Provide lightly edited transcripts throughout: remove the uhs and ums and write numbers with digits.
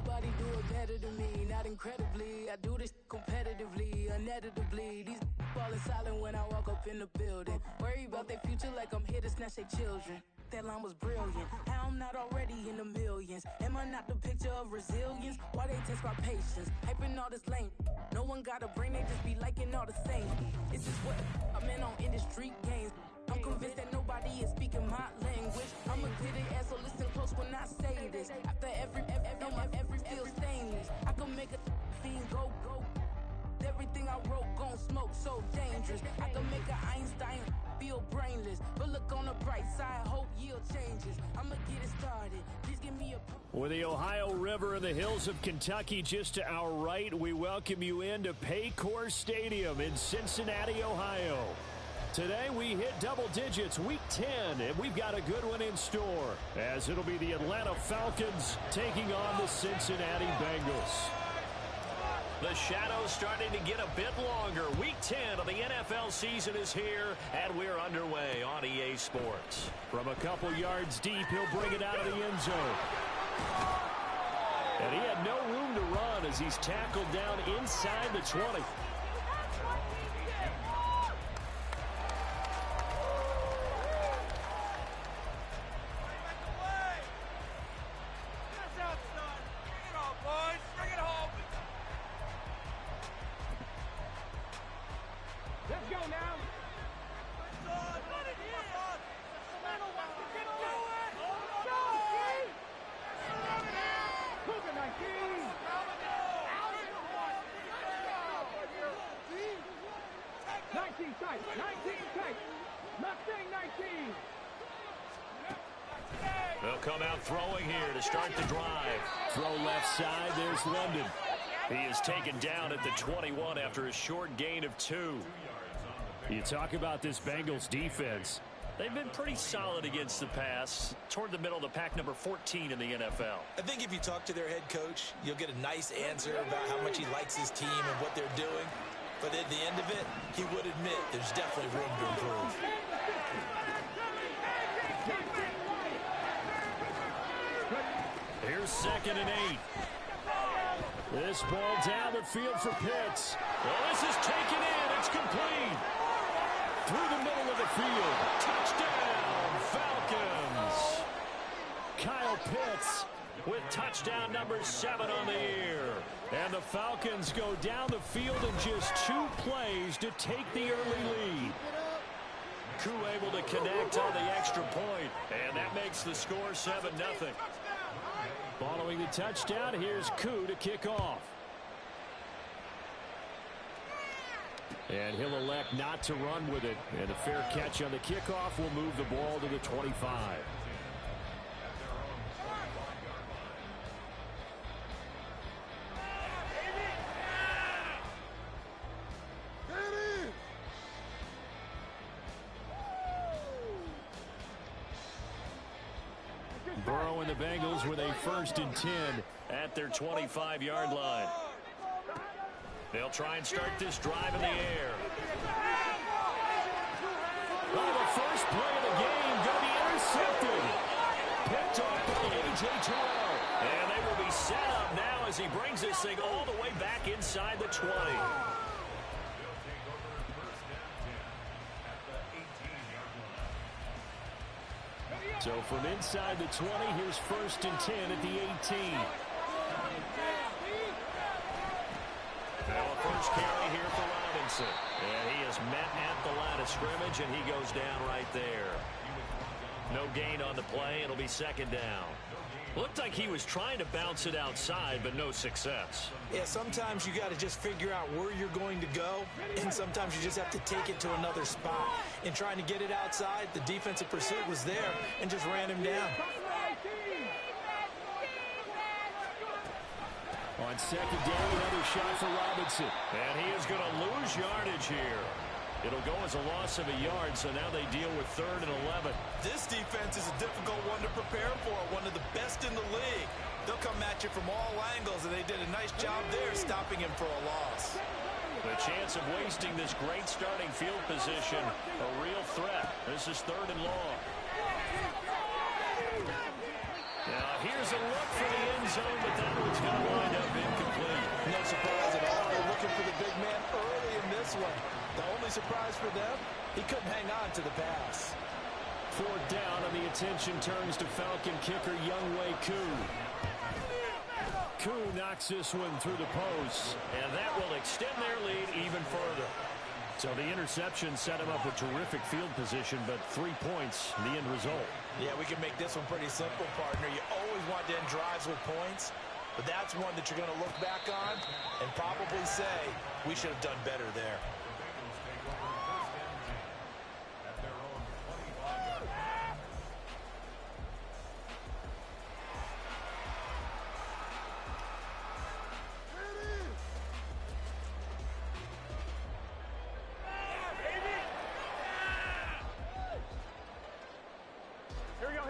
nobody do it better than me. Not incredibly, I do this competitively, uneditably. These falling silent when I walk up in the building. Worry about their future like I'm here to snatch their children. That line was brilliant. How I'm not already in the millions. Am I not the picture of resilience? Why they test my patience? Hyping all this lame. No one got a brain, they just be liking all the same. This is what I'm in on industry games. I'm convinced that nobody is speaking my language. I'm a good ass, so listen close when I say this. After every feel stainless. I can make a fiend go. Everything I wrote gon' smoke, so dangerous. I can make an Einstein feel brainless. But look on the bright side, hope yield changes. I'ma get it started. Please give me a... With the Ohio River and the hills of Kentucky just to our right, we welcome you into Paycor Stadium in Cincinnati, Ohio. Today we hit double digits, week 10, and we've got a good one in store, as it'll be the Atlanta Falcons taking on the Cincinnati Bengals. The shadow's starting to get a bit longer. Week 10 of the NFL season is here, and we're underway on EA Sports. From a couple yards deep, he'll bring it out of the end zone. And he had no room to run as he's tackled down inside the 20. They'll come out throwing here to start the drive. Throw left side, there's London. He is taken down at the 21 after a short gain of 2. You talk about this Bengals defense. They've been pretty solid against the pass, toward the middle of the pack, number 14 in the NFL. I think if you talk to their head coach, you'll get a nice answer about how much he likes his team and what they're doing. But at the end of it, he would admit there's definitely room to improve. Here's 2nd and 8. This ball down the field for Pitts. Well, this is taken in. It's complete. Through the middle of the field. Touchdown, Falcons. Kyle Pitts with touchdown number 7 on the year. And the Falcons go down the field in just 2 plays to take the early lead. Koo able to connect on the extra point, and that makes the score 7-0. Following the touchdown, here's Koo to kick off. And he'll elect not to run with it. And a fair catch on the kickoff will move the ball to the 25. Burrow and the Bengals with a 1st and 10 at their 25-yard line. They'll try and start this drive in the air. Well, the first play of the game going to be intercepted. Picked off by A.J. Terrell. And they will be set up now as he brings this thing all the way back inside the 20. So from inside the 20, here's 1st and 10 at the 18. Now a first carry here for Robinson. And he is met at the line of scrimmage, and he goes down right there. No gain on the play. It'll be 2nd down. Looked like he was trying to bounce it outside, but no success. Yeah, sometimes you got to just figure out where you're going to go, and sometimes you just have to take it to another spot. In trying to get it outside, the defensive pursuit was there and just ran him down. On 2nd down, another shot for Robinson. And he is going to lose yardage here. It'll go as a loss of a yard, so now they deal with 3rd and 11. This defense is a difficult one to prepare for, one of the best in the league. They'll come at you from all angles, and they did a nice job there stopping him for a loss. The chance of wasting this great starting field position, a real threat. This is 3rd and long. Now here's a look for the end zone, but that one's going to wind up incomplete. No surprise at all. They're looking for the big man early in this one. The only surprise for them, he couldn't hang on to the pass. Fourth down, and the attention turns to Falcon kicker Younghoe Koo. Koo knocks this one through the post. And that will extend their lead even further. So the interception set him up with terrific field position, but 3 points, the end result. Yeah, we can make this one pretty simple, partner. You always want to end drives with points, but that's one that you're going to look back on and probably say, we should have done better there.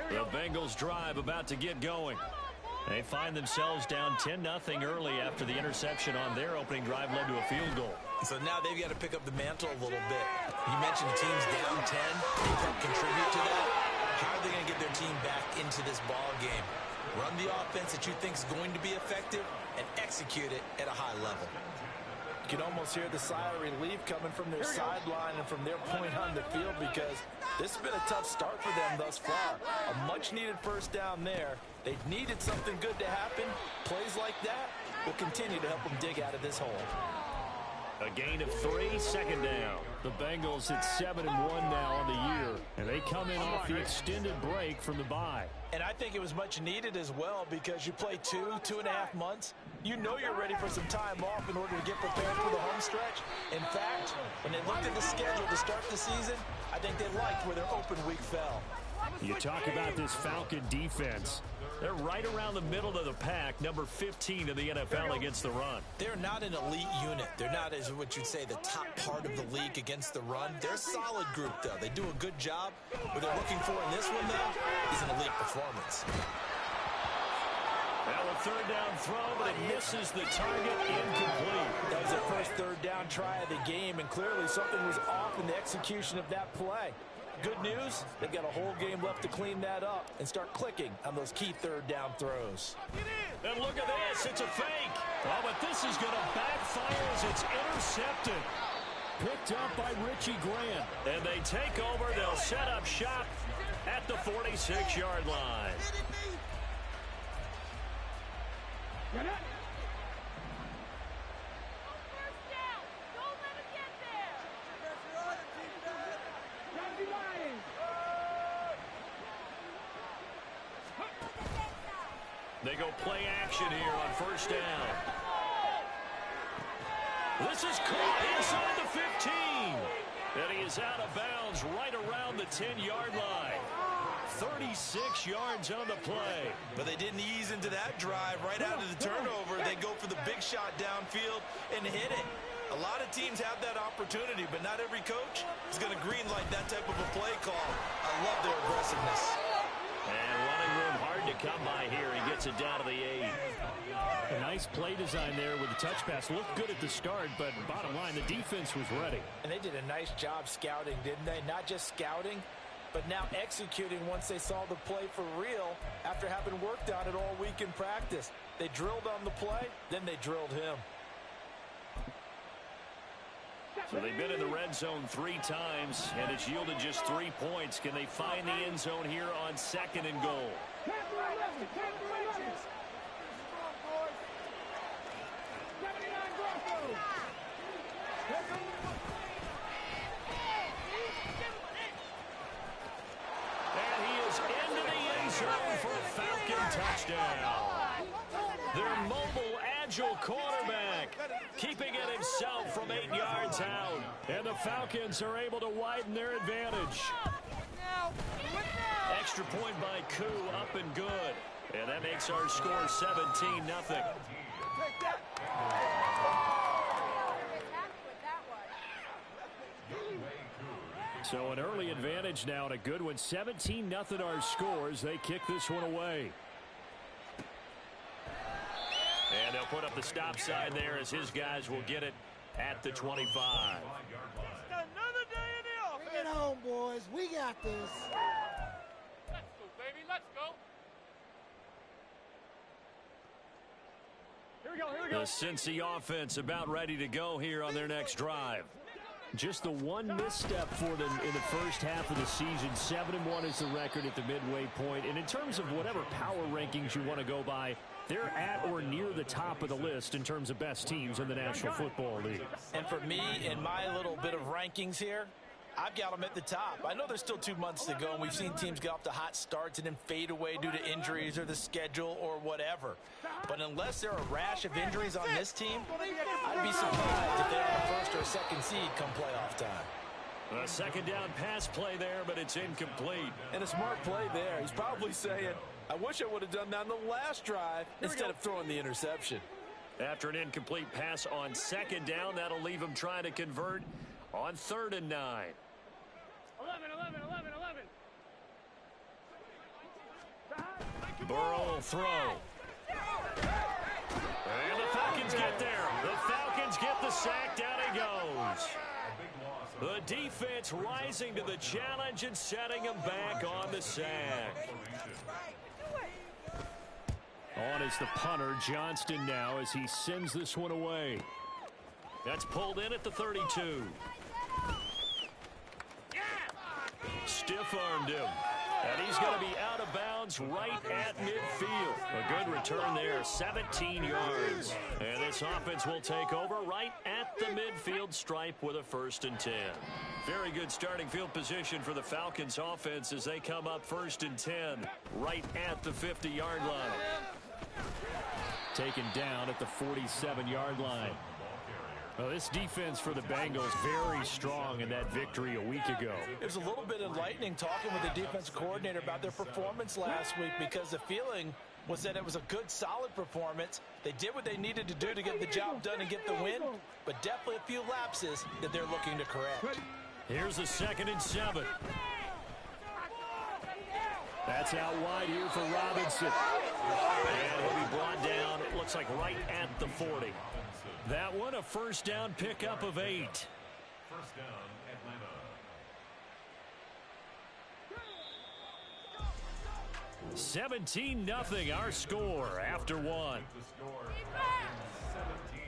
The Bengals drive about to get going. They find themselves down 10-0 early after the interception on their opening drive led to a field goal. So now they've got to pick up the mantle a little bit. You mentioned teams down 10. They can contribute to that. How are they going to get their team back into this ball game? Run the offense that you think is going to be effective and execute it at a high level. You can almost hear the sigh of relief coming from their sideline and from their point on the field because this has been a tough start for them thus far. A much-needed first down there. They've needed something good to happen. Plays like that will continue to help them dig out of this hole. A gain of 3, second down. The Bengals at 7-1 now on the year, and they come in off the extended break from the bye. And I think it was much needed as well because you play 2.5 months. You know you're ready for some time off in order to get prepared for the home stretch. In fact, when they looked at the schedule to start the season, I think they liked where their open week fell. You talk about this Falcon defense. They're right around the middle of the pack, number 15 in the NFL against the run. They're not an elite unit. They're not, as what you'd say, the top part of the league against the run. They're a solid group, though. They do a good job. What they're looking for in this one, though, is an elite performance. Now a third down throw, but it misses the target, incomplete. That was their first third down try of the game, and clearly something was off in the execution of that play. Good news, they've got a whole game left to clean that up and start clicking on those key third down throws. And look at this, it's a fake. Oh, but this is going to backfire as it's intercepted. Picked up by Richie Grant. And they take over, they'll set up shop at the 46-yard line. They go play action here on first down. This is caught inside the 15. And he is out of bounds right around the 10-yard line. 36 yards on the play. But they didn't ease into that drive right out of the turnover. They go for the big shot downfield and hit it. A lot of teams have that opportunity, but not every coach is going to greenlight that type of a play call. I love their aggressiveness. And running room hard to come by here. He gets it down to the 8. A nice play design there with the touch pass. Looked good at the start, but bottom line, the defense was ready. And they did a nice job scouting, didn't they? Not just scouting, but now executing once they saw the play for real after having worked on it all week in practice. They drilled on the play, then they drilled him. So they've been in the red zone 3 times, and it's yielded just 3 points. Can they find the end zone here on 2nd and goal? And he is into the end zone for a Falcon touchdown. Their mobile, agile quarterback keeping it himself from 8 yards out. And the Falcons are able to widen their advantage. Extra point by Koo, up and good. And that makes our score 17-0. So an early advantage now and a good one. 17-0 our scores. They kick this one away. And they'll put up the stop sign there as his guys will get it at the 25. Another day in the office. Bring it home, boys. We got this. Let's go, baby. Let's go. The Cincy offense about ready to go here on their next drive. Just the one misstep for them in the first half of the season. 7-1 is the record at the midway point. And in terms of whatever power rankings you want to go by, they're at or near the top of the list in terms of best teams in the National Football League. And for me, in my little bit of rankings here, I've got them at the top. I know there's still 2 months to go, and we've seen teams get off to hot starts and then fade away due to injuries or the schedule or whatever. But unless there are a rash of injuries on this team, I'd be surprised if they're on the first or second seed come playoff time. A second down pass play there, but it's incomplete. And a smart play there. He's probably saying, I wish I would have done that on the last drive instead of throwing the interception. After an incomplete pass on second down, that'll leave him trying to convert on 3rd and 9. 11. Burrow will throw. And the Falcons get there. The Falcons get the sack. Down he goes. The defense rising to the challenge and setting him back on the sack. On is the punter, Johnston, now as he sends this one away. That's pulled in at the 32. Stiff-armed him. And he's going to be out of bounds right at midfield. A good return there, 17 yards. And this offense will take over right at the midfield stripe with a 1st and 10. Very good starting field position for the Falcons offense as they come up 1st and 10 right at the 50-yard line. Taken down at the 47-yard line. Well, this defense for the Bengals very strong in that victory a week ago. It was a little bit enlightening talking with the defensive coordinator about their performance last week because the feeling was that it was a good, solid performance. They did what they needed to do to get the job done and get the win, but definitely a few lapses that they're looking to correct. Here's a 2nd and 7. That's out wide here for Robinson. And he'll be brought down, it looks like right at the 40. That one a 1st down pickup of 8. 1st down, Atlanta. 17-0 our score after one. The score 17.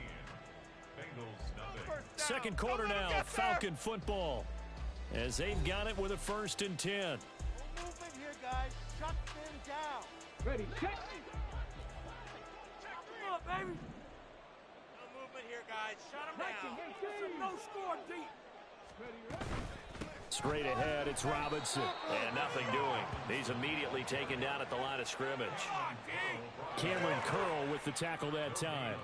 Bengals nothing. Second quarter now, Falcon football. As they've got it with a 1st and 10. No movement here, guys. Shut them down. Ready, check. Come on, baby. No movement here, guys. Shut them down. This is no score deep. Straight ahead, it's Robinson. And nothing doing. He's immediately taken down at the line of scrimmage. Cameron Curl with the tackle that time.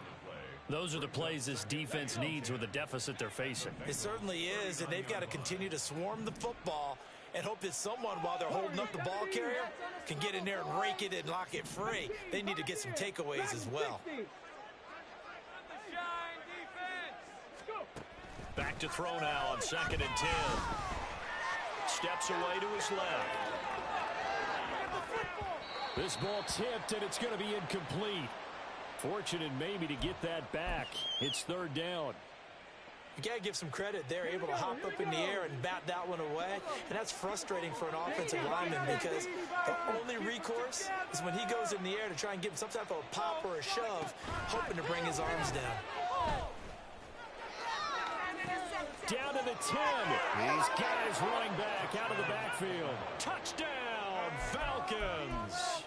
Those are the plays this defense needs with the deficit they're facing. It certainly is, and they've got to continue to swarm the football and hope that someone, while they're holding up the ball carrier, can get in there and rake it and lock it free. They need to get some takeaways as well. Back to throw now on 2nd and 10. Steps away to his left. This ball tipped, and it's going to be incomplete. Fortunate maybe to get that back. It's 3rd down. You got to give some credit. They're able to hop up in the air and bat that one away. And that's frustrating for an offensive lineman because the only recourse is when he goes in the air to try and get some type of a pop or a shove, hoping to bring his arms down. Down to the 10. These guys running back out of the backfield. Touchdown, Falcons.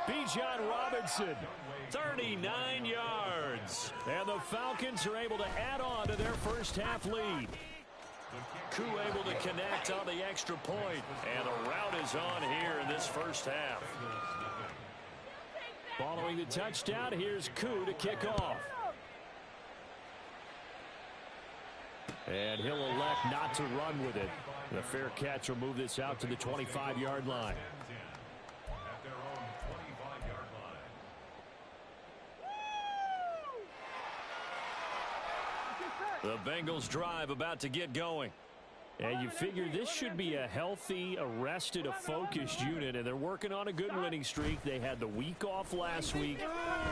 Bijan Robinson, 39 yards. And the Falcons are able to add on to their first half lead. Koo able to connect on the extra point. And the route is on here in this first half. Following the touchdown, here's Koo to kick off. And he'll elect not to run with it. The fair catch will move this out to the 25-yard line. At their own 25-yard line. The Bengals drive about to get going. And you figure this should be a healthy, arrested, a focused unit, and they're working on a good winning streak. They had the week off last week.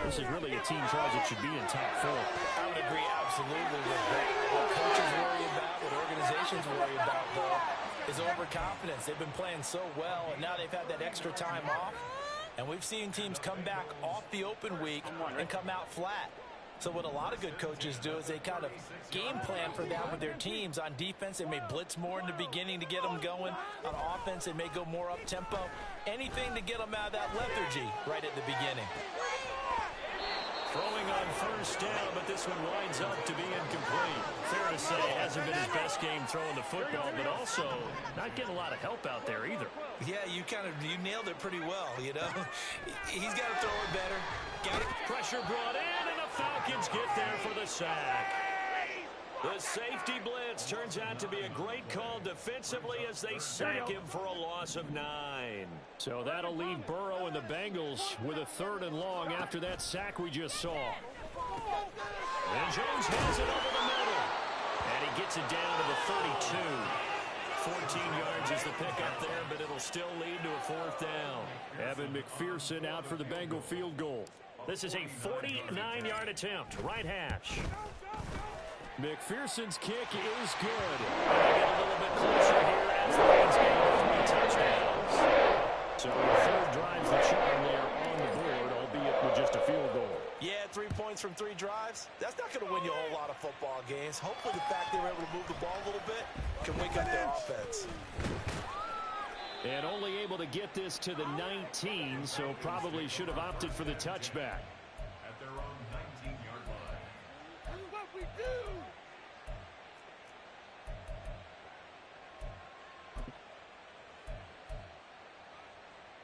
This is really a team, Charles, that should be in top 4. I would agree absolutely with that. What coaches worry about, what organizations worry about, though, is overconfidence. They've been playing so well, and now they've had that extra time off. And we've seen teams come back off the open week and come out flat. So what a lot of good coaches do is they kind of game plan for that with their teams. On defense, they may blitz more in the beginning to get them going. On offense, they may go more up-tempo. Anything to get them out of that lethargy right at the beginning. Throwing on first down, but this one winds up to be incomplete. Fair to say, it hasn't been his best game throwing the football, but also not getting a lot of help out there either. Yeah, you nailed it pretty well, you know. He's got to throw it better. Got it. Pressure brought in, and the Falcons get there for the sack. The safety blitz turns out to be a great call defensively as they sack him for a loss of 9. So that'll leave Burrow and the Bengals with a 3rd and long after that sack we just saw. And Jones has it over the middle. And he gets it down to the 32. 14 yards is the pickup there, but it'll still lead to a 4th down. Evan McPherson out for the Bengal field goal. This is a 49-yard attempt, right hash. McPherson's kick is good. And they get a little bit closer here as the Lions gain 3 touchdowns. So the 3rd drives the charm there on the board, albeit with just a field goal. Yeah, 3 points from 3 drives. That's not going to win you a whole lot of football games. Hopefully the fact they were able to move the ball a little bit can wake up their offense. And only able to get this to the 19, so probably should have opted for the touchback. At their own 19-yard line. This is what we do.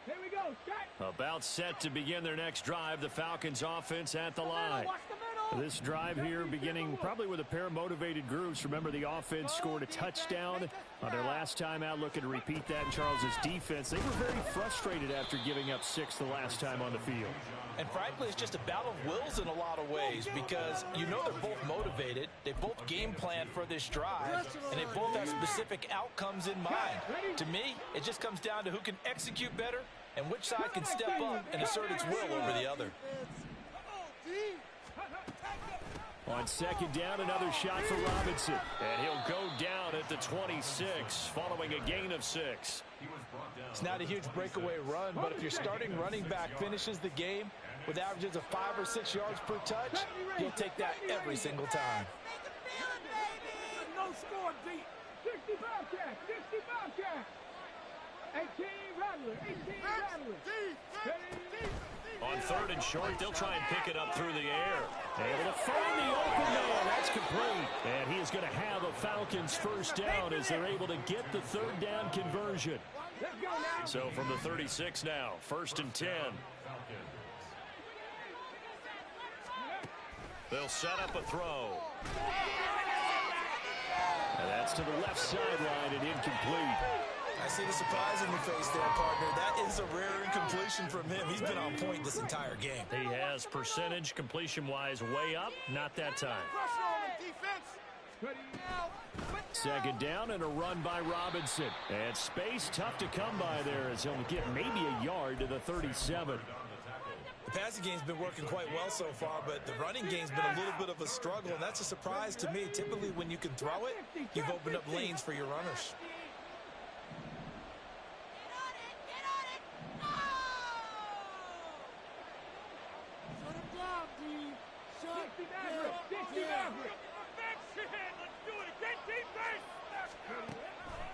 Here we go, Jack. About set to begin their next drive, the Falcons offense at the line. Watch the middle. This drive here beginning probably with a pair of motivated groups. Remember, the offense scored a touchdown on their last time out. Looking to repeat that in Charles's defense. They were very frustrated after giving up 6 the last time on the field. And frankly, it's just a battle of wills in a lot of ways because you know they're both motivated. They both game plan for this drive, and they both have specific outcomes in mind. To me, it just comes down to who can execute better and which side can step up and assert its will over the other. On 2nd down, another shot for Robinson. And he'll go down at the 26 following a gain of 6. It's not a huge breakaway run, but if your starting running back finishes the game with averages of 5 or 6 yards per touch, you'll take that every single time. No score deep. 65 catch. 65 catch. 18 Rattler. 18 Rattler. On 3rd and short, they'll try and pick it up through the air. Able to find the open man. That's complete. And he is going to have a Falcons 1st down as they're able to get the 3rd down conversion. So from the 36 now, 1st and 10. They'll set up a throw. And that's to the left sideline and incomplete. I see the surprise in your face there, partner. That is a rare incompletion from him. He's been on point this entire game. He has percentage completion-wise way up. Not that time. Pressure on the defense. 2nd down and a run by Robinson. And space tough to come by there as he'll get maybe a yard to the 37. The passing game's been working quite well so far, but the running game's been a little bit of a struggle, and that's a surprise to me. Typically, when you can throw it, you've opened up lanes for your runners.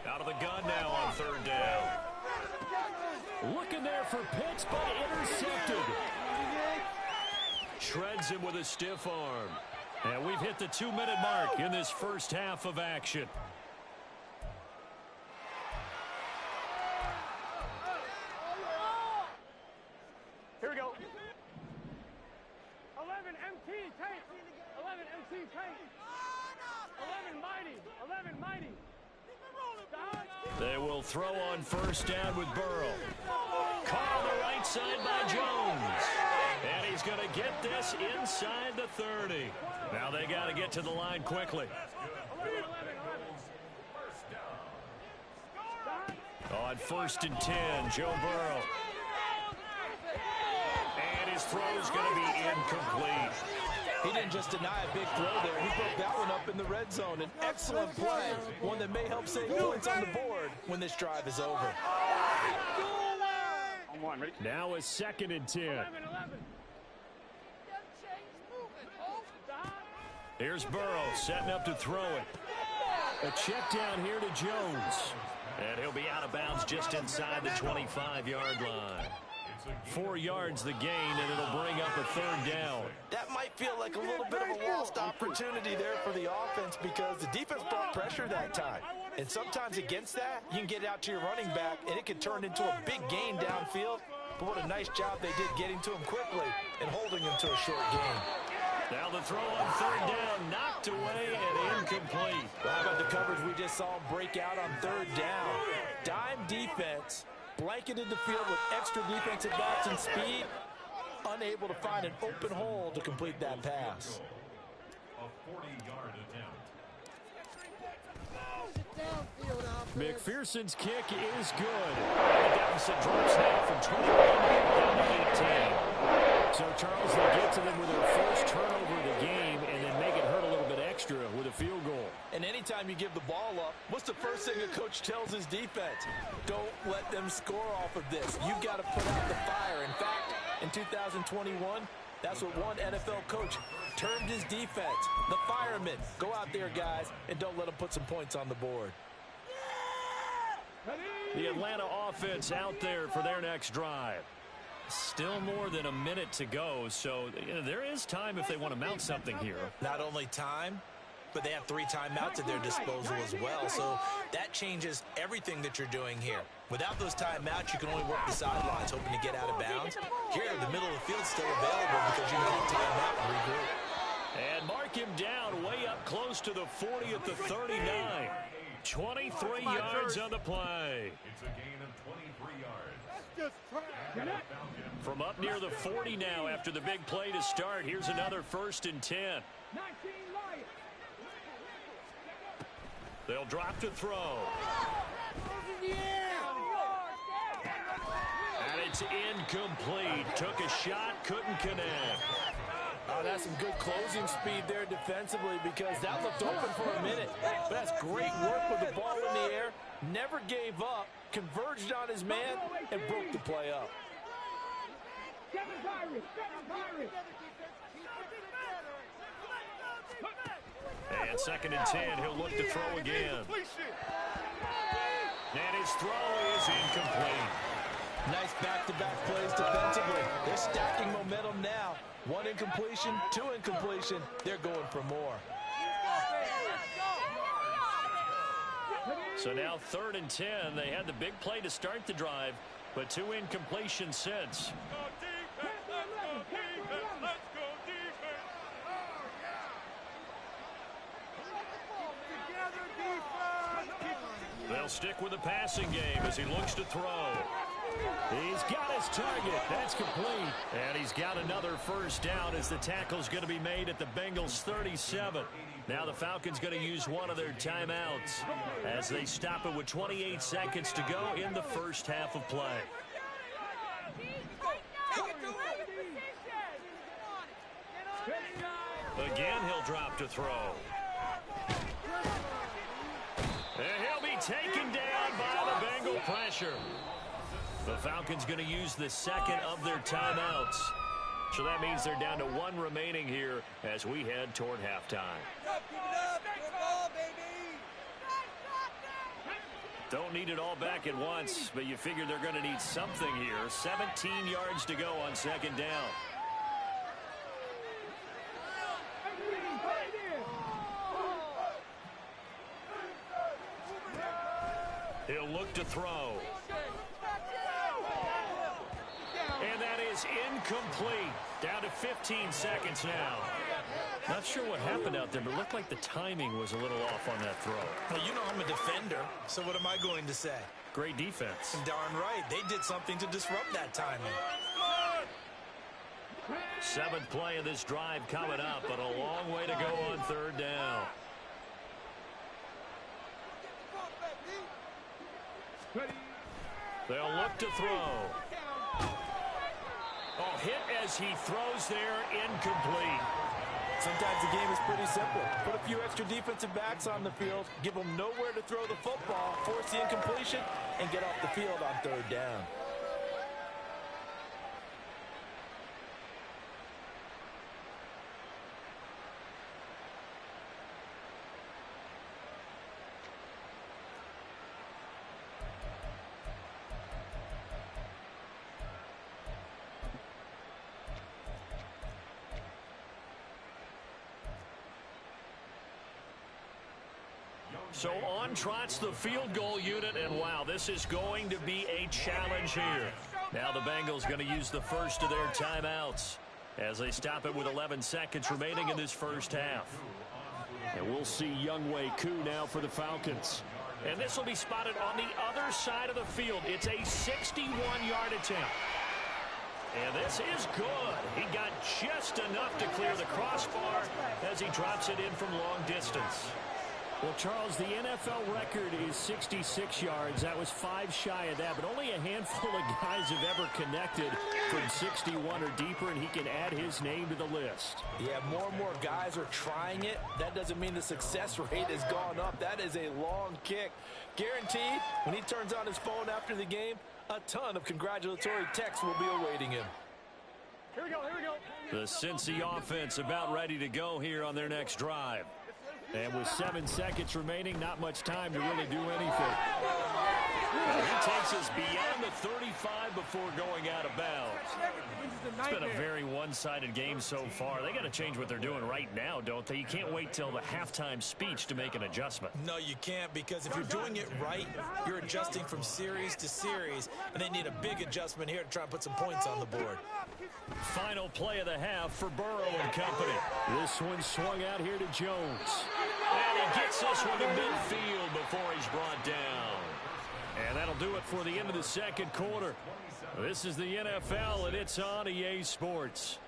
Out of the gun now on 3rd down. Looking there for Pitts, but intercepted. Shreds him with a stiff arm. And we've hit the 2-minute mark in this first half of action. Here we go. 11 MT tank. 11 MT tank. 11 mighty. 11 mighty. They will throw on 1st down with Burrow. Caught on the right side by Jones. And he's going to get this inside the 30. Now they got to get to the line quickly. On 1st and 10, Joe Burrow. And his throw's going to be incomplete. He didn't just deny a big throw there. He broke that one up in the red zone. An excellent play. One that may help save points on the board when this drive is over. Now a 2nd and 10. Here's Burrow setting up to throw it. A check down here to Jones. And he'll be out of bounds just inside the 25-yard line. 4 yards the gain, and it'll bring up a 3rd down. That might feel like a little bit of a lost opportunity there for the offense because the defense brought pressure that time. And sometimes against that, you can get out to your running back, and it can turn into a big gain downfield. But what a nice job they did getting to him quickly and holding him to a short gain. Now the throw on 3rd down, knocked away and incomplete. Well, how about the coverage we just saw him break out on 3rd down? Dime defense, blanketed the field with extra defensive backs and speed, unable to find an open hole to complete that pass. A 40-yard attempt. McPherson's kick is good. And the deficit drops now from 21 down to 18. So, Charles, they get to them with their first turnover of the game and then make it hurt a little bit extra with a field goal. And anytime you give the ball up, what's the first thing a coach tells his defense? Don't let them score off of this. You've got to put out the fire. In fact, in 2021, that's what one NFL coach termed his defense. The firemen. Go out there, guys, and don't let them put some points on the board. The Atlanta offense out there for their next drive. Still more than a minute to go, so there is time if they want to mount something here. Not only time, but they have 3 timeouts at their disposal as well, so that changes everything that you're doing here. Without those timeouts, you can only work the sidelines hoping to get out of bounds. Here, the middle of the field is still available because you can take timeout and regroup. And mark him down way up close to the 40 at the 39. 23 yards on the play. It's a gain of 23 yards. From up near the 40 now after the big play to start. Here's another 1st and 10. They'll drop to throw. And it's incomplete. Took a shot, couldn't connect. Oh, that's some good closing speed there defensively because that looked open for a minute. But that's great work with the ball in the air. Never gave up, converged on his man, and broke the play up. And 2nd and 10, he'll look to throw again. And his throw is incomplete. Nice back-to-back plays defensively. They're stacking momentum now. 1 incompletion, 2 incompletion. They're going for more. So now 3rd and 10. They had the big play to start the drive, but 2 incompletions since. They'll stick with the passing game as he looks to throw. He's got his target. That's complete. And he's got another 1st down as the tackle's going to be made at the Bengals 37. Now the Falcons going to use one of their timeouts as they stop it with 28 seconds to go in the first half of play. Again, he'll drop to throw. And he'll be taken down by the Bengal pressure. The Falcons going to use the 2nd of their timeouts. So that means they're down to 1 remaining here as we head toward halftime. Don't need it all back at once, but you figure they're going to need something here. 17 yards to go on 2nd down. He'll look to throw. And that is incomplete. Down to 15 seconds now. Not sure what happened out there, but it looked like the timing was a little off on that throw. Well, you know I'm a defender, so what am I going to say? Great defense. Darn right. They did something to disrupt that timing. 7th play of this drive coming up, but a long way to go on 3rd down. They'll look to throw. Oh, hit as he throws there, incomplete. Sometimes the game is pretty simple. Put a few extra defensive backs on the field, give them nowhere to throw the football, force the incompletion, and get off the field on 3rd down. So on trots the field goal unit, and wow, this is going to be a challenge here. Now the Bengals going to use the first of their timeouts as they stop it with 11 seconds remaining in this first half. And we'll see Younghoe Koo now for the Falcons. And this will be spotted on the other side of the field. It's a 61-yard attempt. And this is good. He got just enough to clear the crossbar as he drops it in from long distance. Well, Charles, the NFL record is 66 yards. That was 5 shy of that, but only a handful of guys have ever connected from 61 or deeper, and he can add his name to the list. Yeah, more and more guys are trying it. That doesn't mean the success rate has gone up. That is a long kick. Guaranteed, when he turns on his phone after the game, a ton of congratulatory texts will be awaiting him. Here we go. The Cincy offense about ready to go here on their next drive. And with 7 seconds remaining, not much time to really do anything. He takes us beyond the 35 before going out of bounds. It's been a very one-sided game so far. They got to change what they're doing right now, don't they? You can't wait till the halftime speech to make an adjustment. No, you can't, because if you're doing it right, you're adjusting from series to series, and they need a big adjustment here to try and put some points on the board. Final play of the half for Burrow and company. This one swung out here to Jones. And he gets this one to midfield before he's brought down. And that'll do it for the end of the second quarter. This is the NFL, and it's on EA Sports.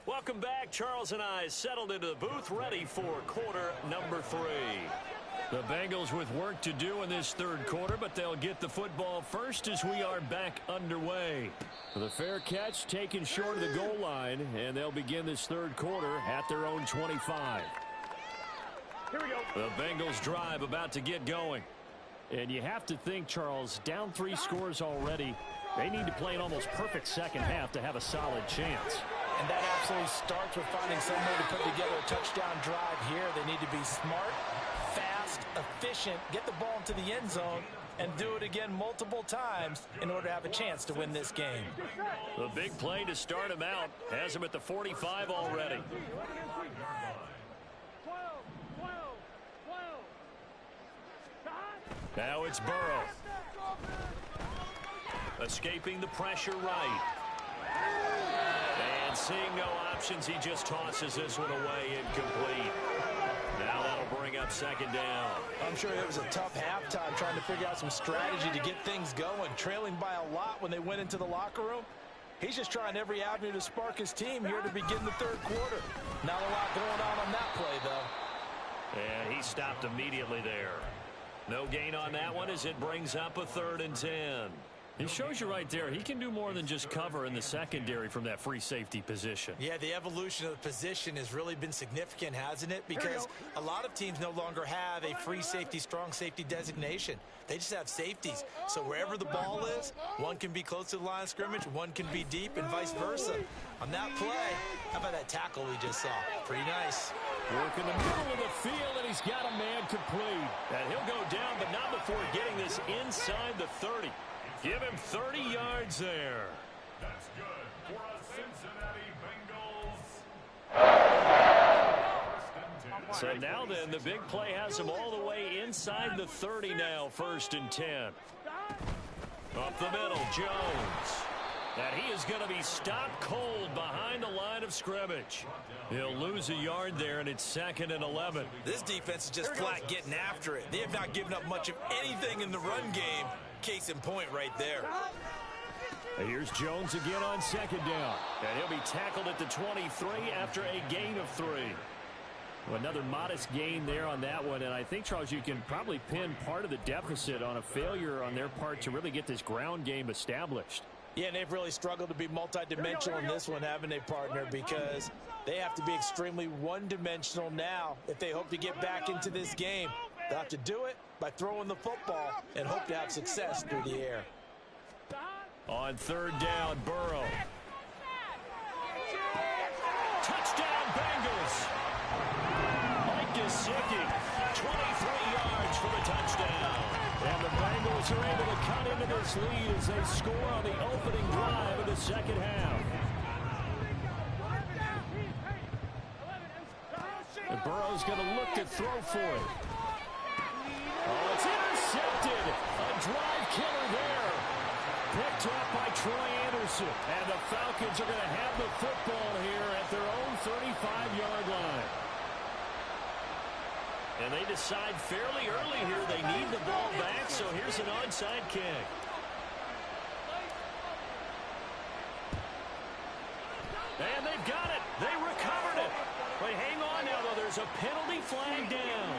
Welcome back. Charles and I settled into the booth, ready for quarter number 3. The Bengals with work to do in this third quarter, but they'll get the football first as we are back underway. The fair catch taken short of the goal line, and they'll begin this third quarter at their own 25. Here we go. The Bengals drive about to get going. And you have to think, Charles, down 3 scores already. They need to play an almost perfect second half to have a solid chance. And that absolutely starts with finding some way to put together a touchdown drive here. They need to be smart, fast, efficient, get the ball into the end zone, and do it again multiple times in order to have a chance to win this game. The big play to start him out has him at the 45 already. Now it's Burrow. Escaping the pressure right. And seeing no options, he just tosses this one away incomplete. Now that'll bring up second down. I'm sure it was a tough halftime trying to figure out some strategy to get things going. Trailing by a lot when they went into the locker room. He's just trying every avenue to spark his team here to begin the third quarter. Not a lot going on that play, though. And he stopped immediately there. No gain on that one as it brings up a 3rd and 10. He shows you right there, he can do more than just cover in the secondary from that free safety position. Yeah, the evolution of the position has really been significant, hasn't it? Because a lot of teams no longer have a free safety, strong safety designation. They just have safeties. So wherever the ball is, one can be close to the line of scrimmage, one can be deep, and vice versa. On that play, how about that tackle we just saw? Pretty nice. Work in the middle of the field, and he's got a man complete. And he'll go down, but not before getting this inside the 30. Give him 30 yards there. That's good for a Cincinnati Bengals. So now then, the big play has him all the way inside the 30 now, 1st and 10. Up the middle, Jones. And he is going to be stopped cold behind the line of scrimmage. He'll lose a yard there, and it's 2nd and 11. This defense is just flat getting after it. They have not given up much of anything in the run game. Case in point right there. And here's Jones again on 2nd down. And he'll be tackled at the 23 after a gain of 3. Well, another modest gain there on that one, and I think, Charles, you can probably pin part of the deficit on a failure on their part to really get this ground game established. Yeah, and they've really struggled to be multidimensional in this one, haven't they, partner? Because they have to be extremely one-dimensional now if they hope to get back into this game. They'll have to do it by throwing the football and hope to have success through the air. On 3rd down, Burrow. Touchdown, Bengals. Mike Gesicki yards for the touchdown. And the Bengals are able to cut into this lead as they score on the opening drive of the second half. And Burrow's going to look to throw for it. Oh, it's intercepted. A drive killer there. Picked up by Troy Anderson. And the Falcons are going to have the football here at their own 35-yard line. And they decide fairly early here they need the ball back, so here's an onside kick. And they've got it. They recovered it. But hang on now, though. There's a penalty flag down.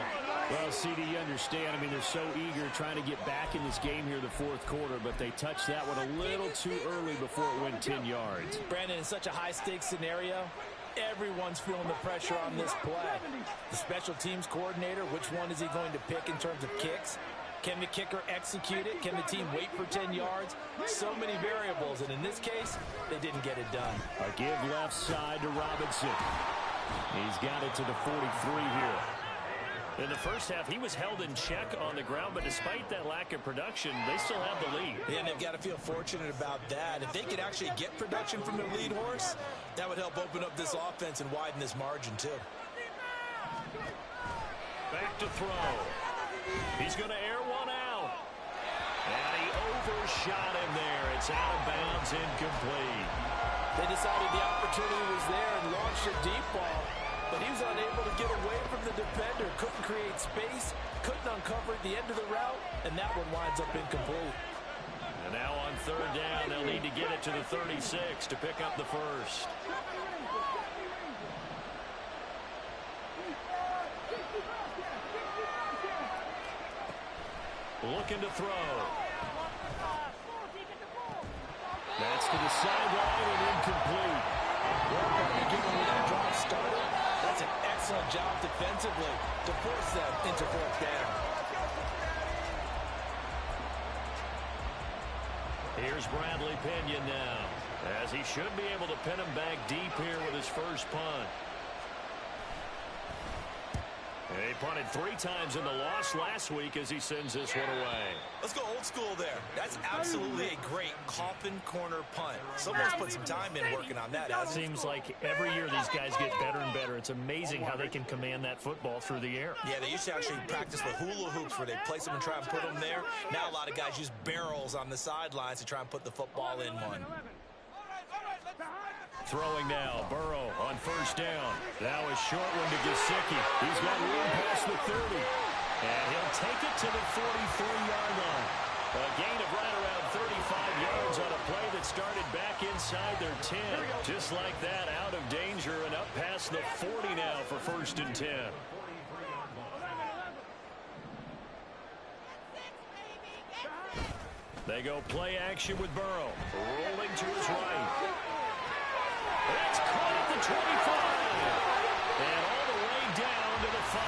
Well, CD, you understand. I mean, they're so eager trying to get back in this game here the fourth quarter, but they touched that one a little too early before it went 10 yards. Brandon, in such a high-stakes scenario, everyone's feeling the pressure on this play. The special teams coordinator, which one is he going to pick in terms of kicks? Can the kicker execute it? Can the team wait for 10 yards? So many variables, and in this case, they didn't get it done. A give left side to Robinson. He's got it to the 43 here. In the first half, he was held in check on the ground, but despite that lack of production, they still have the lead. Yeah, and they've got to feel fortunate about that. If they could actually get production from their lead horse, that would help open up this offense and widen this margin, too. Back to throw. He's going to air one out. And he overshot him there. It's out of bounds, incomplete. They decided the opportunity was there and launched a deep ball, but he was unable to get away from the defender, couldn't create space, couldn't uncover at the end of the route, and that one winds up incomplete. And now on third down, they'll need to get it to the 36 to pick up the first. Looking to throw. That's to the sideline and incomplete. Given where that drive started, that's an excellent job defensively to force them into fourth down. Here's Bradley Pinion now, as he should be able to pin him back deep here with his first punt. And he punted 3 times in the loss last week as he sends this one away. Let's go old school there. That's absolutely a great coffin corner punt. Someone's put some time in working on that. It seems like every year these guys get better and better. It's amazing how they can command that football through the air. Yeah, they used to actually practice with hula hoops where they place them and try and put them there. Now a lot of guys use barrels on the sidelines to try and put the football in one. Throwing now, Burrow on first down. Now a short one to Gesicki. He's got room past the 30. And he'll take it to the 43-yard line. A gain of right around 35 yards on a play that started back inside their 10. Just like that, out of danger and up past the 40 now for first and 10. They go play action with Burrow. Rolling to his right. It's caught at the 25. And all the way down to the 5.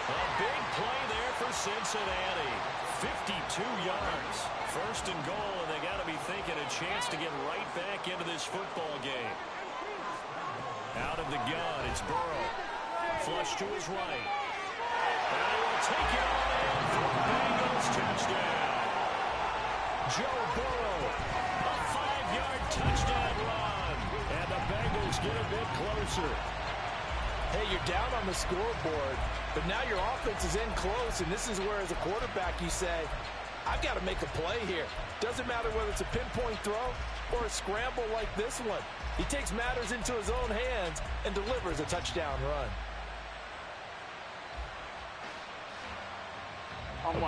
A big play there for Cincinnati. 52 yards. First and goal, and they got to be thinking a chance to get right back into this football game. Out of the gun, it's Burrow. Flush to his right. And he will take it on in for the Bengals touchdown. Joe Burrow, a 5-yard touchdown run. And the Bengals get a bit closer. Hey, you're down on the scoreboard, but now your offense is in close, and this is where, as a quarterback, you say, I've got to make a play here. Doesn't matter whether it's a pinpoint throw or a scramble like this one. He takes matters into his own hands and delivers a touchdown run.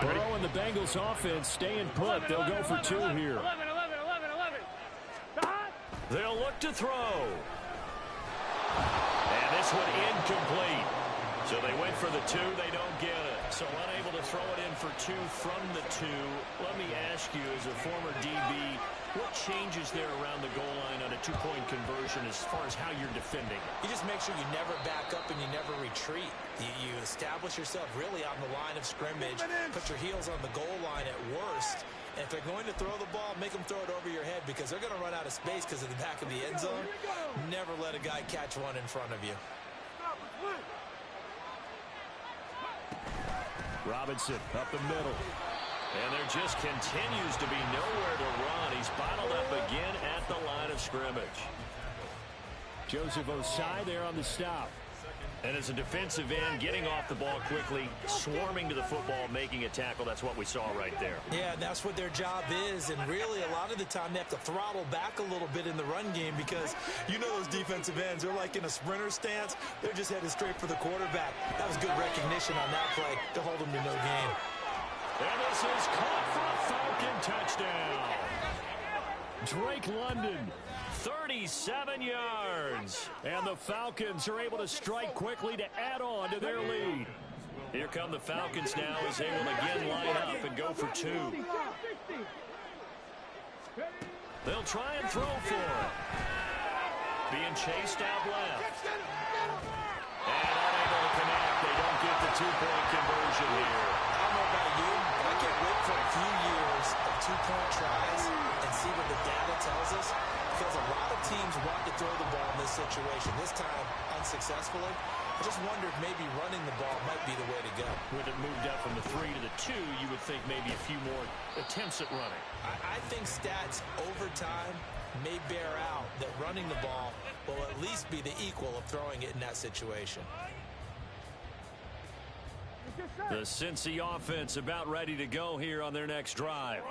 Burrow and the Bengals offense staying put. They'll go for 2 here. 11. They'll look to throw. And this one incomplete. So they went for the 2. They don't get it. So unable to throw it in for 2 from the 2. Let me ask you, as a former DB, what changes there around the goal line on a 2-point conversion as far as how you're defending? You just make sure you never back up and you never retreat. You establish yourself really on the line of scrimmage, put your heels on the goal line at worst, and if they're going to throw the ball, make them throw it over your head because they're going to run out of space because of the back of the end zone. Never let a guy catch one in front of you. Robinson up the middle. And there just continues to be nowhere to run. He's bottled up again at the line of scrimmage. Joseph Osai there on the stop. And as a defensive end, getting off the ball quickly, swarming to the football, making a tackle. That's what we saw right there. Yeah, that's what their job is. And really, a lot of the time, they have to throttle back a little bit in the run game because you know those defensive ends, they're like in a sprinter stance. They're just headed straight for the quarterback. That was good recognition on that play to hold them to no gain. And this is caught for a Falcon touchdown. Drake London. 37 yards. And the Falcons are able to strike quickly to add on to their lead. Here come the Falcons now as they will again line up and go for two. They'll try and throw for it. Being chased out left. And unable to connect. They don't get the two-point conversion here. I don't know about you, but I can't wait for a few years of two-point tries and see what the data tells us. Because a lot of teams want to throw the ball in this situation. This time, unsuccessfully. I just wonder if maybe running the ball might be the way to go. With it moved up from the 3 to the 2, you would think maybe a few more attempts at running. I think stats over time may bear out that running the ball will at least be the equal of throwing it in that situation. The Cincy offense about ready to go here on their next drive.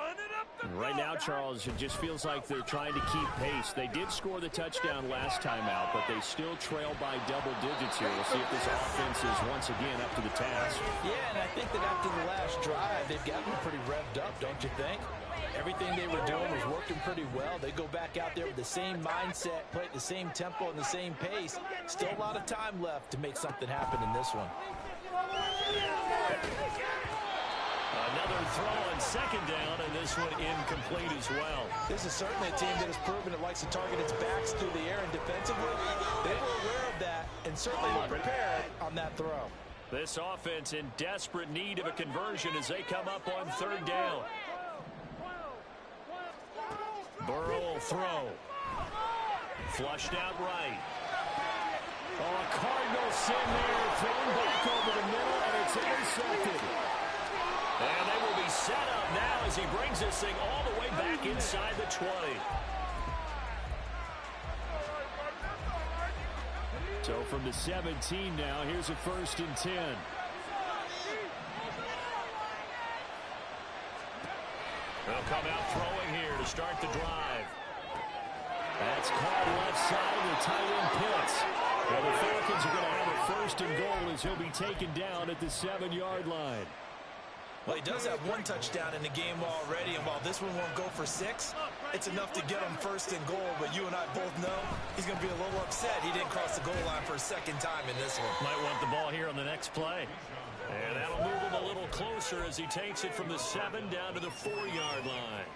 And right now, Charles, it just feels like they're trying to keep pace. They did score the touchdown last time out, but they still trail by double digits here. We'll see if this offense is once again up to the task. Yeah, and I think that after the last drive, they've gotten pretty revved up, don't you think? Everything they were doing was working pretty well. They go back out there with the same mindset, play at the same tempo and the same pace. Still a lot of time left to make something happen in this one. Another throw on second down, and this one incomplete as well. This is certainly a team that has proven it likes to target its backs through the air and defensively. They were aware of that and certainly were prepared on that throw. This offense in desperate need of a conversion as they come up on third down. Burrow will throw. Flushed out right. Oh, a Cardinal sin there, thrown back over the middle, and it's intercepted. And they will be set up now as he brings this thing all the way back inside the 20. So from the 17 now, here's a 1st and 10. They'll come out throwing here to start the drive. That's caught left side of the tight end Pitts. Well, the Falcons are going to have a 1st and goal as he'll be taken down at the 7-yard line. Well, he does have one touchdown in the game already, and while this one won't go for 6, it's enough to get him 1st and goal. But you and I both know he's going to be a little upset he didn't cross the goal line for a second time in this one. Might want the ball here on the next play. And that'll move him a little closer as he takes it from the 7 down to the 4-yard line.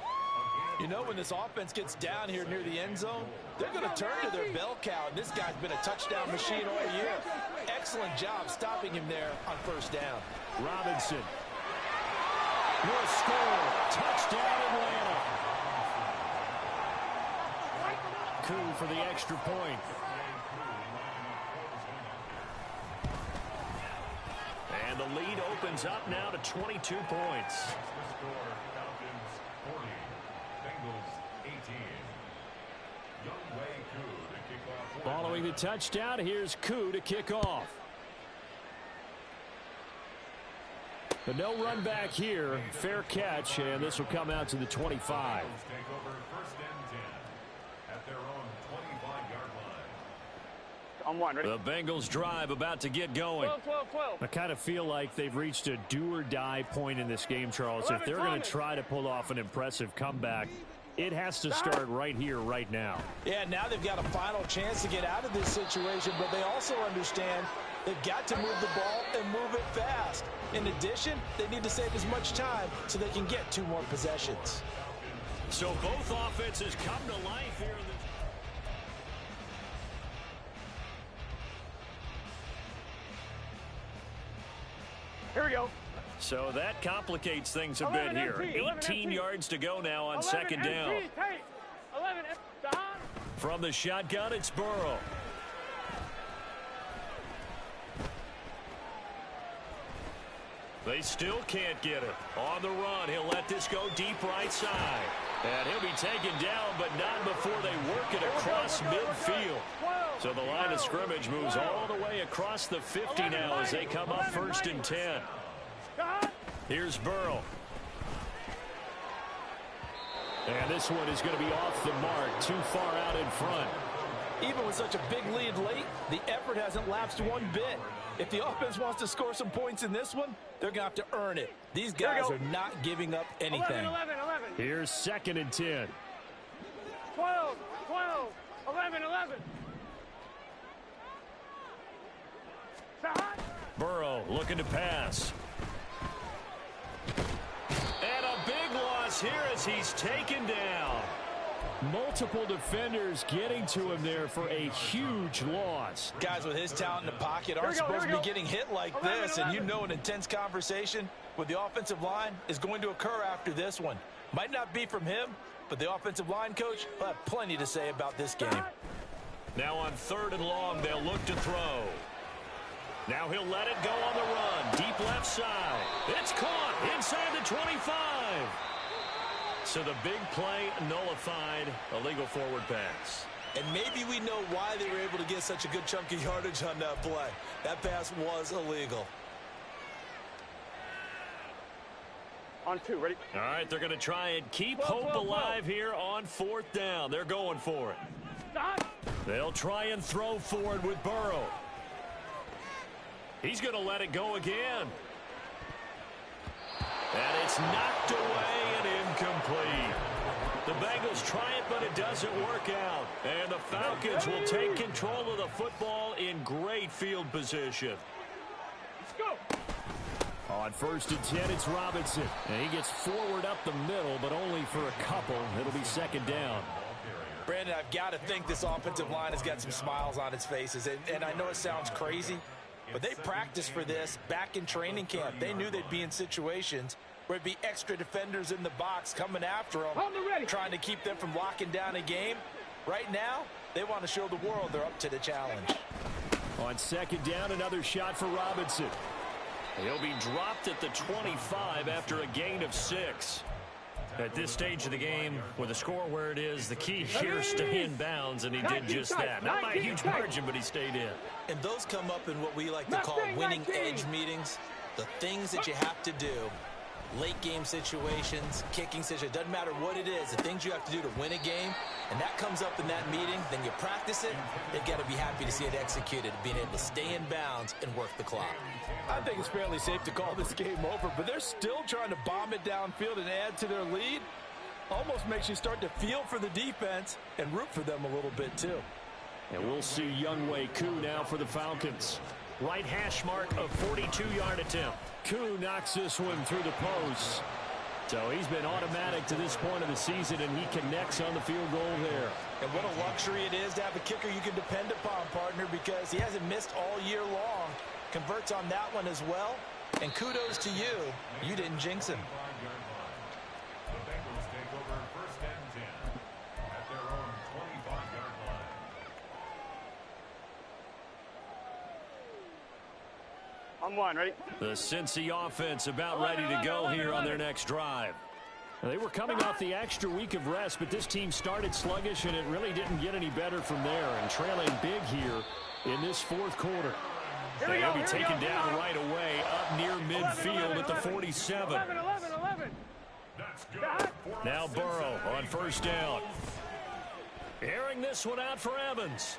You know, when this offense gets down here near the end zone, they're going to turn to their bell cow, and this guy's been a touchdown machine all year. Excellent job stopping him there on 1st down. Robinson will score. Touchdown, Atlanta. Coup for the extra point. And the lead opens up now to 22 points. Score Falcons 40, Bengals 18. Young Wei Koo to kick off. Following the touchdown, here's Koo to kick off. But no run back here. Fair catch, and this will come out to the 25. Take over 1st and 10 at their own 25-yard line. On one, ready? The Bengals drive about to get going. 12. I kind of feel like they've reached a do-or-die point in this game, Charles. If they're going to try to pull off an impressive comeback, it has to start right here, right now. Yeah, now they've got a final chance to get out of this situation, but they also understand they've got to move the ball and move it fast. In addition, they need to save as much time so they can get 2 more possessions. So both offenses come to life here in the... Here we go. So that complicates things a bit 11 here. MP, 18 MP. yards to go now on 2nd down. 11 down. From the shotgun, it's Burrow. They still can't get it. On the run, he'll let this go deep right side. And he'll be taken down, but not before they work it across midfield. So the line of scrimmage moves all the way across the 50 now as they come up 1st and 10. Here's Burrow. And this one is going to be off the mark, too far out in front. Even with such a big lead late, the effort hasn't lapsed one bit. If the offense wants to score some points in this one, they're going to have to earn it. These guys are not giving up anything. 11. Here's 2nd and 10. 12, 11. Burrow looking to pass. And a big loss here as he's taken down. Multiple defenders getting to him there for a huge loss. Guys with his talent in the pocket aren't supposed to be getting hit like this, and you know an intense conversation with the offensive line is going to occur after this one. Might not be from him, but the offensive line coach will have plenty to say about this game. Now on 3rd and long, they'll look to throw. Now he'll let it go on the run. Deep left side. It's caught inside the 25. So the big play nullified, a legal forward pass. And maybe we know why they were able to get such a good chunk of yardage on that play. That pass was illegal. On 2, ready? All right, they're going to try and keep hope alive here on 4th down. They're going for it. Stop. They'll try and throw forward with Burrow. He's going to let it go again. And it's knocked away and incomplete. The Bengals try it, but it doesn't work out. And the Falcons will take control of the football in great field position. Let's go. On 1st and 10, it's Robinson. And he gets forward up the middle, but only for a couple. It'll be 2nd down. Brandon, I've got to think this offensive line has got some smiles on its faces. And I know it sounds crazy, but they practiced for this back in training camp. They knew they'd be in situations where it'd be extra defenders in the box coming after them, trying to keep them from locking down a game. Right now, they want to show the world they're up to the challenge. On 2nd down, another shot for Robinson. He'll be dropped at the 25 after a gain of 6. At this stage of the game, with the score where it is, the key here is stay in bounds, and he did just that. Not by a huge margin, but he stayed in. And those come up in what we like to call winning edge meetings. The things that you have to do, late game situations, kicking situations, doesn't matter what it is, the things you have to do to win a game, and that comes up in that meeting, then you practice it, they've got to be happy to see it executed, being able to stay in bounds and work the clock. I think it's fairly safe to call this game over, but they're still trying to bomb it downfield and add to their lead. Almost makes you start to feel for the defense and root for them a little bit too. And we'll see Younghoe Koo now for the Falcons. Right hash mark of 42-yard attempt. Koo knocks this one through the posts. So he's been automatic to this point of the season, and he connects on the field goal there. And what a luxury it is to have a kicker you can depend upon, partner, because he hasn't missed all year long. Converts on that one as well. And kudos to you. You didn't jinx him. The Bengals take over 1st and 10 at their own 25-yard line. On 1, ready? The Cincy offense about ready to go here on their next drive. They were coming off the extra week of rest, but this team started sluggish, and it really didn't get any better from there, and trailing big here in this 4th quarter. They'll be taken down right away up near midfield at the 47. 11. That's good. Now Burrow on 1st down. Airing this one out for Evans.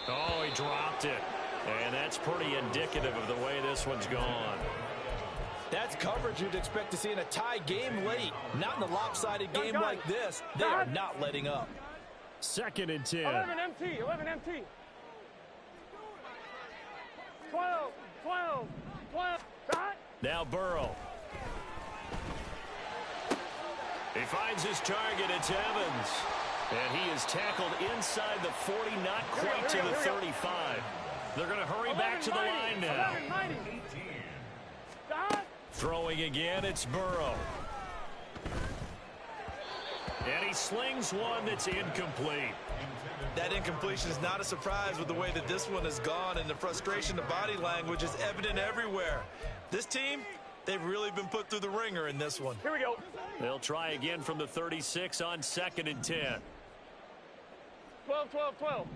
Oh, he dropped it. And that's pretty indicative of the way this one's gone. That's coverage you'd expect to see in a tie game late. Not in a lopsided game like this. They are not letting up. 2nd and 10. 11 MT. 12. Shot. Now Burrow. He finds his target. It's Evans. And he is tackled inside the 40, not quite to the 35. They're going to hurry back to the line now. Throwing again, it's Burrow. And he slings one that's incomplete. That incompletion is not a surprise with the way that this one has gone, and the frustration, the body language is evident everywhere. This team, they've really been put through the ringer in this one. Here we go. They'll try again from the 36 on 2nd and 10. 12, 12, 12.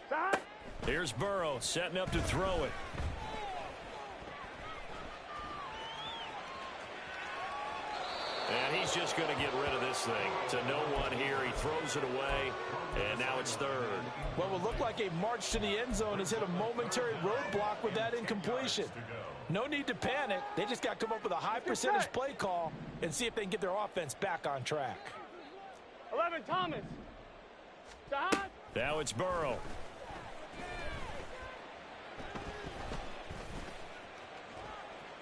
Side. Here's Burrow setting up to throw it. And he's just going to get rid of this thing. To no one here. He throws it away, and now it's 3rd. What would look like a march to the end zone has hit a momentary roadblock with that incompletion. No need to panic. They just got to come up with a high percentage play call and see if they can get their offense back on track. 11, Thomas. Side. Now it's Burrow.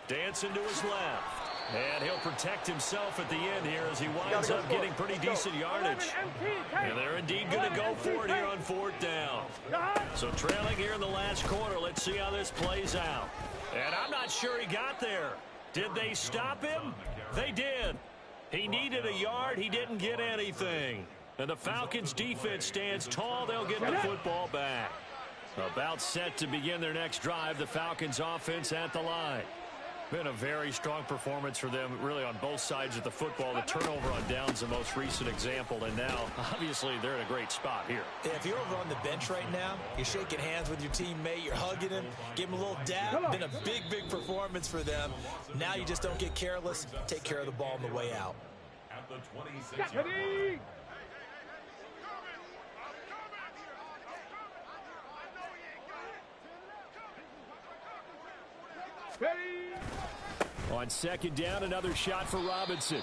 Dancing to his left. And he'll protect himself at the end here as he winds up getting pretty decent yardage. And they're indeed going to go for it here on 4th down. So trailing here in the last quarter. Let's see how this plays out. And I'm not sure he got there. Did they stop him? They did. He needed a yard. He didn't get anything. And the Falcons defense stands tall. They'll get the football back. About set to begin their next drive. The Falcons offense at the line. Been a very strong performance for them, really, on both sides of the football. The turnover on downs, the most recent example, and now, obviously, they're in a great spot here. If you're over on the bench right now, you're shaking hands with your teammate, you're hugging him, give him a little dab. Been a big, big performance for them. Now you just don't get careless. Take care of the ball on the way out. At the 26-yard. On 2nd down, another shot for Robinson.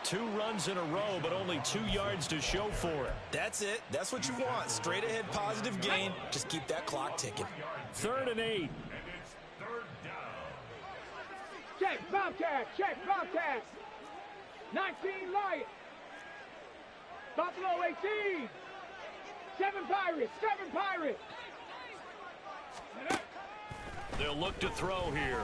2 runs in a row, but only 2 yards to show for it. That's it. That's what you want. Straight ahead, positive gain. Just keep that clock ticking. 3rd and 8. And it's 3rd down. Check, Bobcat. Check, Bobcat. 19, Lions. Buffalo, 18. 7 Pirates. 7 Pirates. They'll look to throw here.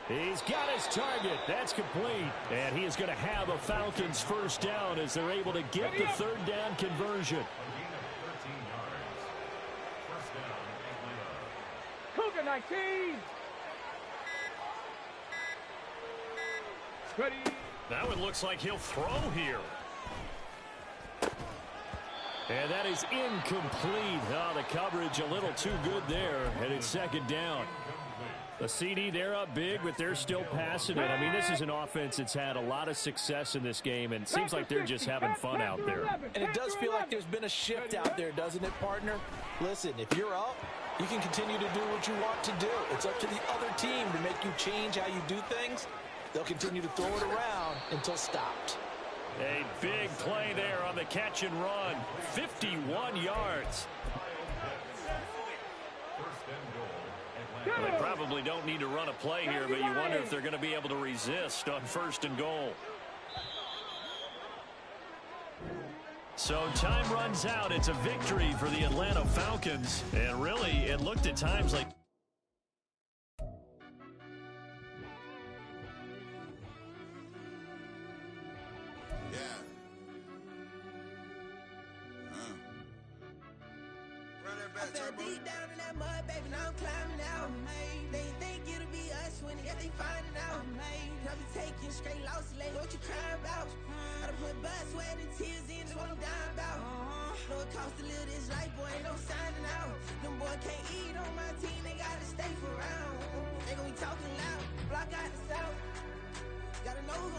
He's got his target. That's complete. And he is going to have a Falcons 1st down as they're able to get the 3rd down conversion. A gain of 13 yards. 1st down, Atlanta. Cougar, 19. Ready. Now it looks like he'll throw here. And that is incomplete. Oh, the coverage a little too good there. And it's 2nd down. The CD, they're up big, but they're still passing it. I mean, this is an offense that's had a lot of success in this game, and it seems like they're just having fun out there. And it does feel like there's been a shift out there, doesn't it, partner? Listen, if you're up, you can continue to do what you want to do. It's up to the other team to make you change how you do things. They'll continue to throw it around until stopped. A big play there on the catch and run. 51 yards. Well, they probably don't need to run a play here, but you wonder if they're going to be able to resist on 1st and goal. So time runs out. It's a victory for the Atlanta Falcons. And really, it looked at times like I fell deep down in that mud, baby, now I'm climbing out. They ain't think it'll be us when they finding out. I be taking straight losses, like what you crying about? I done put blood, sweat, and tears in, that's what I'm dying about. Know it costs to live this life, boy, ain't no signing out. Them boy can't eat on my team.